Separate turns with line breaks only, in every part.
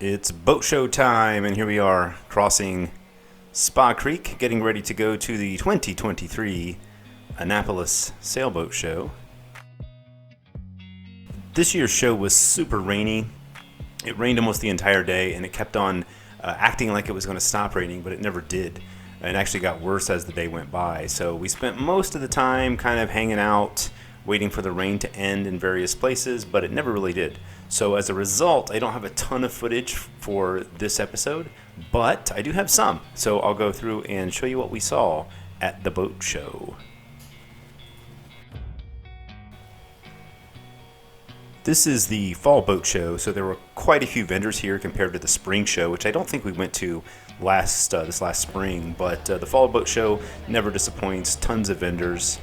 It's boat show time, and here we are crossing Spa Creek, getting ready to go to the 2023 Annapolis Sailboat Show. This year's show was super rainy. It rained almost the entire day, and it kept on acting like it was going to stop raining, but it never did. And it actually got worse as the day went by. So we spent most of the time kind of hanging out, waiting for the rain to end in various places, but it never really did. So as a result, I don't have a ton of footage for this episode, but I do have some. So I'll go through and show you what we saw at the boat show. This is the fall boat show, so there were quite a few vendors here compared to the spring show, which I don't think we went to this last spring, but the fall boat show never disappoints, tons of vendors.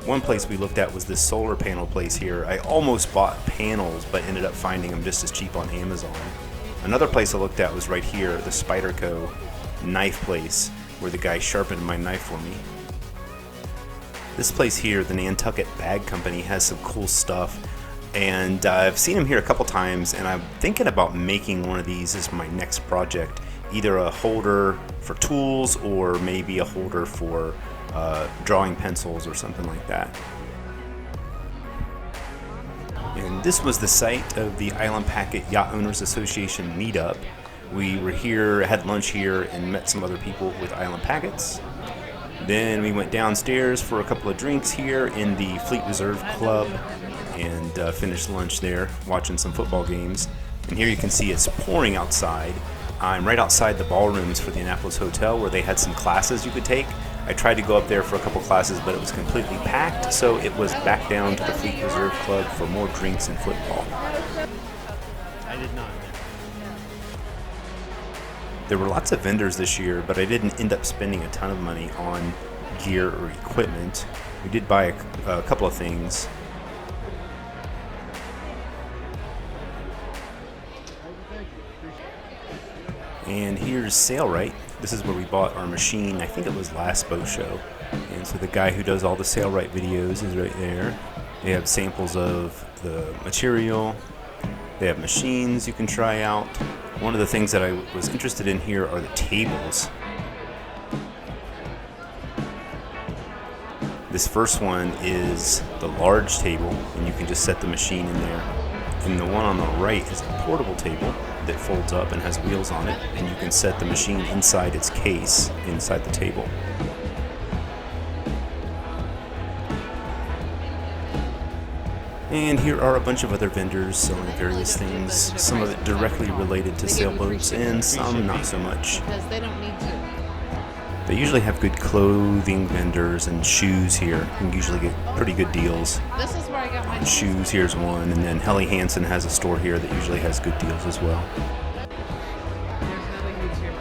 One place we looked at was this solar panel place here. I almost bought panels, but ended up finding them just as cheap on Amazon. Another place I looked at was right here, the Spyderco knife place, where the guy sharpened my knife for me. This place here, the Nantucket Bag Company, has some cool stuff, and I've seen them here a couple times, and I'm thinking about making one of these as my next project. Either a holder for tools, or maybe a holder for drawing pencils or something like that. And this was the site of the Island Packet Yacht Owners Association meetup. We were here, had lunch here, and met some other people with Island Packets. Then we went downstairs for a couple of drinks here in the Fleet Reserve Club and finished lunch there, watching some football games. And here you can see it's pouring outside. I'm right outside the ballrooms for the Annapolis Hotel, where they had some classes you could take. I tried to go up there for a couple classes, but it was completely packed, so it was back down to the Fleet Reserve Club for more drinks and football.
I did not.
There were lots of vendors this year, but I didn't end up spending a ton of money on gear or equipment. We did buy a couple of things. And here's Sailrite. This is where we bought our machine. I think it was last boat show. And so the guy who does all the Sailrite videos is right there. They have samples of the material. They have machines you can try out. One of the things that I was interested in here are the tables. This first one is the large table, and you can just set the machine in there. And the one on the right is a portable table that folds up and has wheels on it, and you can set the machine inside its case, inside the table. And here are a bunch of other vendors selling various things, some of it directly related to sailboats and some not so much.
Because they don't need to.
They usually have good clothing vendors and shoes here. You can usually get pretty good deals.
This is where I got my
Shoes, here's one, and then Helly Hansen has a store here that usually has good deals as well.
There's another huge here.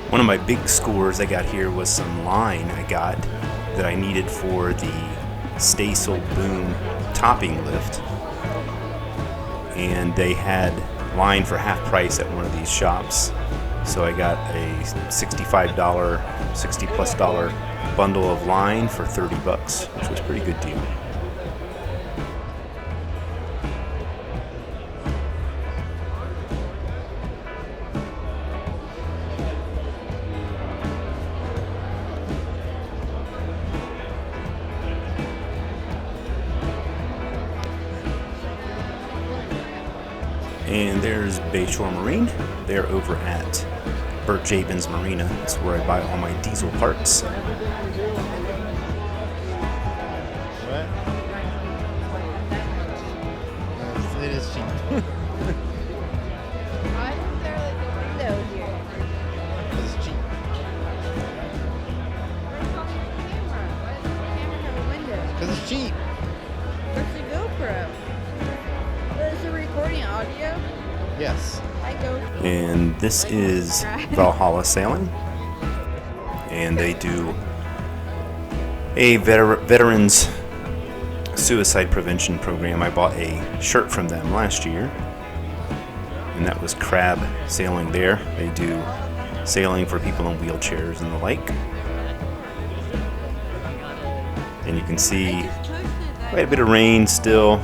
One of my big scores I got here was some line I got that I needed for the Staysail Boom topping lift. And they had line for half price at one of these shops. So I got a $65, $60 plus bundle of line for $30, which was a pretty good deal. And there's Bayshore Marine. They're over at Bert Jabin's Marina. It's where I buy all my diesel parts.
What? It is cheap.
Why isn't there like a window here?
It's cheap.
Where's the camera? Why does the camera have a window?
Because it's cheap.
Where's the GoPro?
Yes.
I go.
And this is Valhalla Sailing. And they do a veterans suicide prevention program. I bought a shirt from them last year, and that was crab sailing there. They do sailing for people in wheelchairs and the like. And you can see quite a bit of rain still.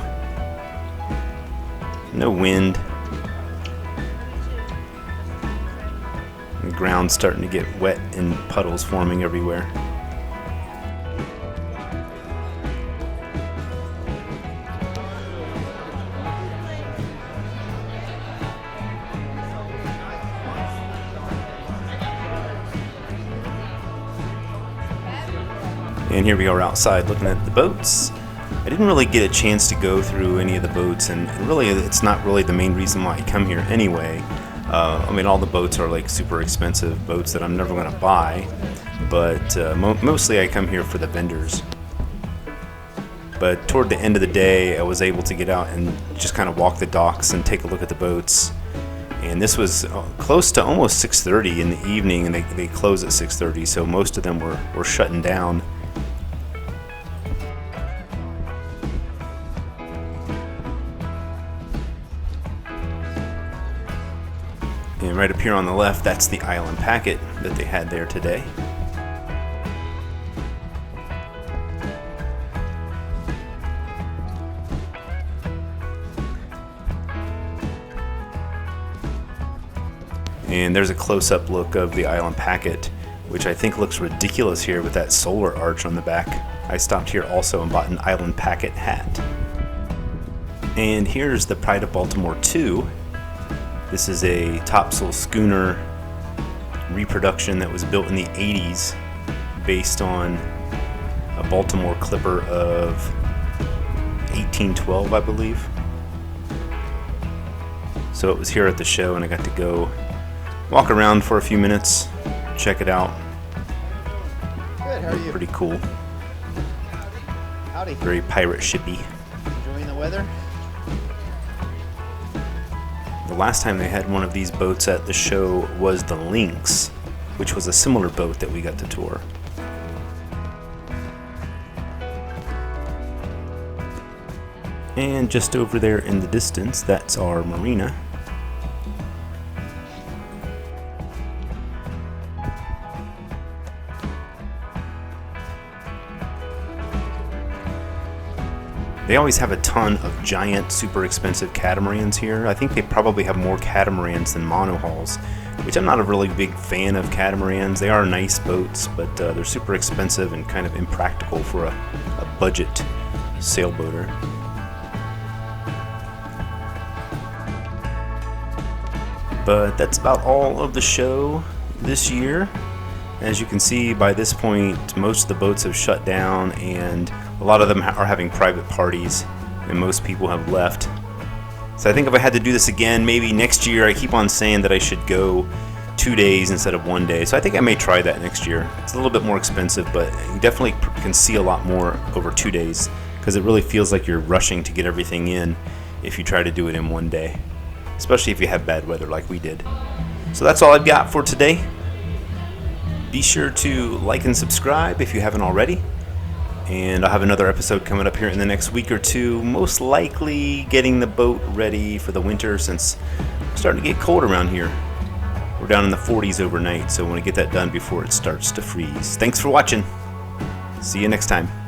No wind. The ground's starting to get wet and puddles forming everywhere. And here we are outside looking at the boats. I didn't really get a chance to go through any of the boats, and really it's not really the main reason why I come here anyway. I mean, all the boats are like super expensive boats that I'm never going to buy, but mostly I come here for the vendors. But toward the end of the day, I was able to get out and just kind of walk the docks and take a look at the boats. And this was close to almost 6:30 in the evening, and they close at 6:30, so most of them were shutting down. And right up here on the left, that's the Island Packet that they had there today. And there's a close-up look of the Island Packet, which I think looks ridiculous here with that solar arch on the back. I stopped here also and bought an Island Packet hat. And here's the Pride of Baltimore 2. This is a topsail schooner reproduction that was built in the 80s based on a Baltimore clipper of 1812, I believe. So it was here at the show, and I got to go walk around for a few minutes, check it out.
Good, how are you?
Pretty cool.
Howdy.
Very pirate shippy.
Enjoying the weather?
The last time they had one of these boats at the show was the Lynx, which was a similar boat that we got to tour. And just over there in the distance, that's our marina. They always have a ton of giant, super expensive catamarans here. I think they probably have more catamarans than monohulls, which I'm not a really big fan of catamarans. They are nice boats, but they're super expensive and kind of impractical for a budget sailboater. But that's about all of the show this year. As you can see, by this point, most of the boats have shut down, and a lot of them are having private parties, and most people have left. So I think if I had to do this again, maybe next year, I keep on saying that I should go 2 days instead of 1 day. So I think I may try that next year. It's a little bit more expensive, but you definitely can see a lot more over 2 days, because it really feels like you're rushing to get everything in if you try to do it in 1 day, especially if you have bad weather like we did. So that's all I've got for today. Be sure to like and subscribe if you haven't already. And I'll have another episode coming up here in the next week or two, most likely getting the boat ready for the winter, since it's starting to get cold around here. We're down in the 40s overnight, so I want to get that done before it starts to freeze. Thanks for watching. See you next time.